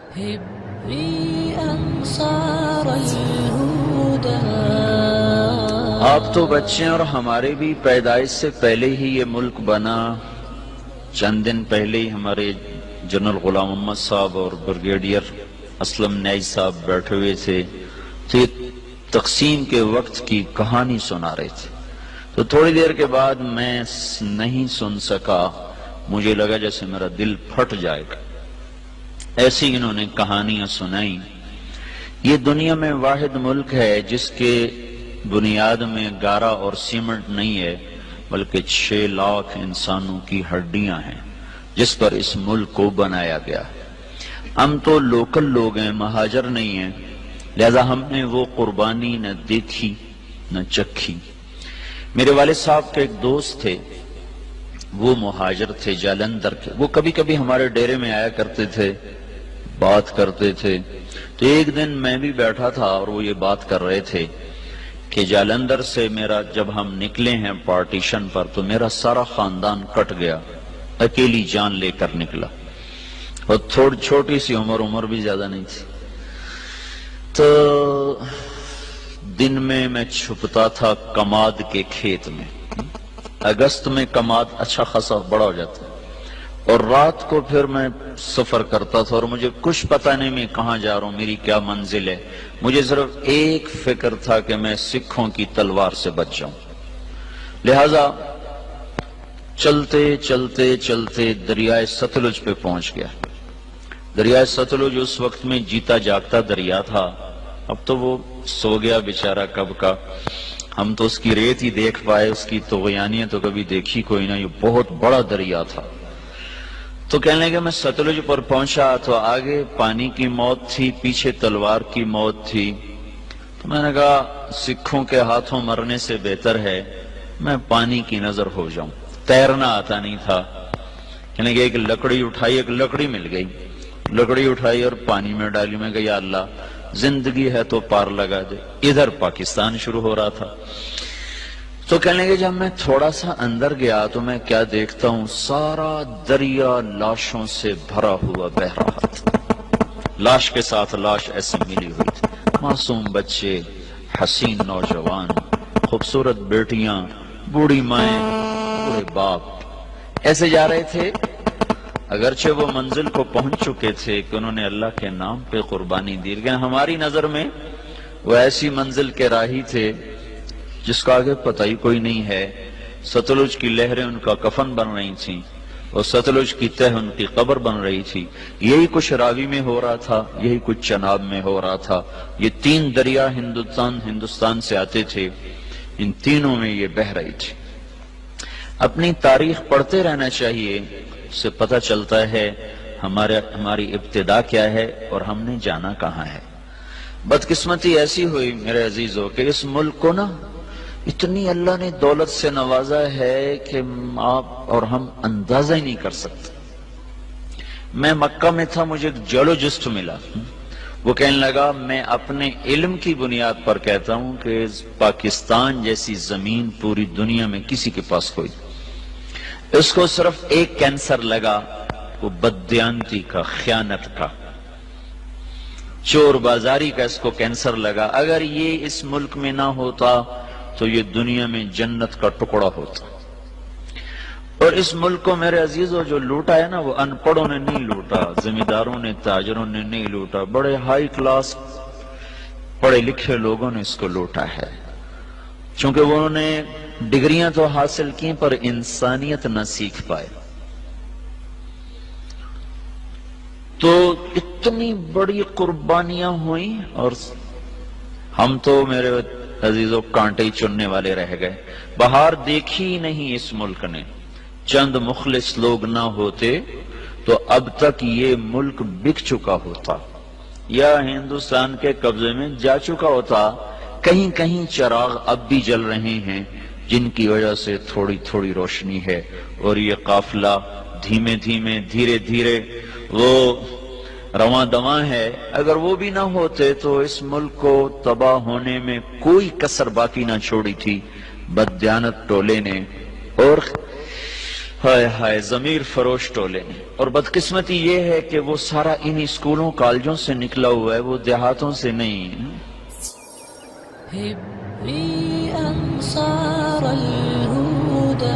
هبي أنصار الهدى. آپ تو بچے اور ہمارے بھی پیدائش سے پہلے ہی یہ ملک بنا. چند دن پہلے ہی ہمارے جنرل غلام محمد صاحب اور بریگیڈیئر اسلم نیاز صاحب بیٹھے ہوئے تھے تو یہ تقسیم کے وقت کی کہانی سنا رہے تھے. تو تھوڑی دیر کے بعد میں نہیں سن سکا، مجھے لگا جیسے میرا دل پھٹ جائے گا. ایسی انہوں نے کہانیاں سنائی. یہ دنیا میں واحد ملک ہے جس کے بنیاد میں گارا اور سیمنٹ نہیں ہے بلکہ 6 لاکھ انسانوں کی ہڈیاں ہیں جس پر اس ملک کو بنایا گیا ہے. ہم تو لوکل لوگ ہیں، مہاجر نہیں ہیں، لہذا ہم نے وہ قربانی نہ دیکھی نہ چکھی. میرے والد صاحب کے ایک دوست تھے، وہ مہاجر تھے جالندھر کے. وہ کبھی کبھی ہمارے ڈیرے میں آیا کرتے تھے، بات کرتے تھے. تو ایک دن میں بھی بیٹھا تھا اور وہ یہ بات کر رہے تھے کہ جالندھر سے میرا جب ہم نکلے ہیں پارٹیشن پر تو میرا سارا خاندان کٹ گیا، اکیلی جان لے کر نکلا. اور تھوڑی چھوٹی سی عمر بھی زیادہ نہیں تھی. تو دن میں چھپتا تھا کماد کے کھیت میں. اگست میں کماد اچھا خاصا بڑا ہو جاتا ہے. اور رات کو پھر میں سفر کرتا تھا اور مجھے کچھ پتہ نہیں میں کہاں جا رہا ہوں، میری کیا منزل ہے. مجھے صرف ایک فکر تھا کہ میں سکھوں کی تلوار سے بچ جاؤں. لہذا چلتے چلتے چلتے دریائے ستلج پہ پہنچ گیا. دریائے ستلج اس وقت میں جیتا جاگتا دریا تھا. اب تو وہ سو گیا بیچارہ کب کا. ہم تو اس کی ریت ہی دیکھ پائے، اس کی طغیانیاں تو کبھی دیکھی کوئی نہ. یہ بہت بڑا دریا تھا. تو کہنے لگے میں ستلج پر پہنچا تو آگے پانی کی موت تھی، پیچھے تلوار کی موت تھی. تو میں نے کہا سکھوں کے ہاتھوں مرنے سے بہتر ہے میں پانی کی نظر ہو جاؤں. تیرنا آتا نہیں تھا. کہنے لگے ایک لکڑی اٹھائی، ایک لکڑی مل گئی. لکڑی اٹھائی اور پانی میں ڈالی. میں کہا یا اللہ زندگی ہے تو پار لگا دے. ادھر پاکستان شروع ہو رہا تھا. تو کہنے لگے جب میں تھوڑا سا اندر گیا تو میں کیا دیکھتا ہوں، سارا دریا لاشوں سے بھرا ہوا بہ رہا تھا. لاش کے ساتھ لاش ایسے ملی ہوئی تھی. معصوم بچے، حسین نوجوان، خوبصورت بیٹیاں، بوڑھی مائیں، بوڑھے باپ ایسے جا رہے تھے. اگرچہ وہ منزل کو پہنچ چکے تھے کہ انہوں نے اللہ کے نام پہ قربانی دی، لیکن ہماری نظر میں وہ ایسی منزل کے راہی تھے جس کا آگے پتہ ہی کوئی نہیں ہے. ستلج کی لہریں ان کا کفن بن رہی تھیں اور ستلج کی تہ ان کی قبر بن رہی تھی. یہی کچھ راوی میں ہو رہا تھا، یہی کچھ چناب میں ہو رہا تھا. یہ 3 دریا ہندوستان سے آتے تھے، ان تینوں میں یہ بہ رہی تھی. اپنی تاریخ پڑھتے رہنا چاہیے، اس سے پتہ چلتا ہے ہماری ابتدا کیا ہے اور ہم نے جانا کہاں ہے. بدقسمتی ایسی ہوئی میرے عزیزو کہ اس ملک کو نا اتنی اللہ نے دولت سے نوازا ہے کہ آپ اور ہم اندازہ ہی نہیں کر سکتے. میں مکہ میں تھا، مجھے ایک جیولوجسٹ ملا. وہ کہنے لگا میں اپنے علم کی بنیاد پر کہتا ہوں کہ پاکستان جیسی زمین پوری دنیا میں کسی کے پاس کوئی. اس کو صرف ایک کینسر لگا، وہ بددیانتی کا، خیانت کا، چور بازاری کا. اس کو کینسر لگا. اگر یہ اس ملک میں نہ ہوتا تو یہ دنیا میں جنت کا ٹکڑا ہوتا. اور اس ملک کو میرے عزیزو جو لوٹا ہے نا، وہ ان پڑھوں نے نہیں لوٹا، زمینداروں نے، تاجروں نے نہیں لوٹا، بڑے ہائی کلاس پڑھے لکھے لوگوں نے اس کو لوٹا ہے. چونکہ وہ انہوں نے ڈگریاں تو حاصل کی پر انسانیت نہ سیکھ پائے. تو اتنی بڑی قربانیاں ہوئیں اور ہم تو میرے عزیزو کانٹے ہی چننے والے رہ گئے. بہار دیکھی نہیں اس ملک نے. چند مخلص لوگ نہ ہوتے تو اب تک یہ ملک بک چکا ہوتا یا ہندوستان کے قبضے میں جا چکا ہوتا. کہیں کہیں چراغ اب بھی جل رہے ہیں جن کی وجہ سے تھوڑی تھوڑی روشنی ہے اور یہ قافلہ دھیمے دھیمے دھیرے دھیرے وہ رواں دواں ہے. اگر وہ بھی نہ ہوتے تو اس ملک کو تباہ ہونے میں کوئی کسر باقی نہ چھوڑی تھی بددیانت ٹولے نے. اور ہائے ہائے ضمیر فروش ٹولے. اور بدقسمتی یہ ہے کہ وہ سارا انہی اسکولوں کالجوں سے نکلا ہوا ہے، وہ دیہاتوں سے نہیں. هبي أنصار الهدى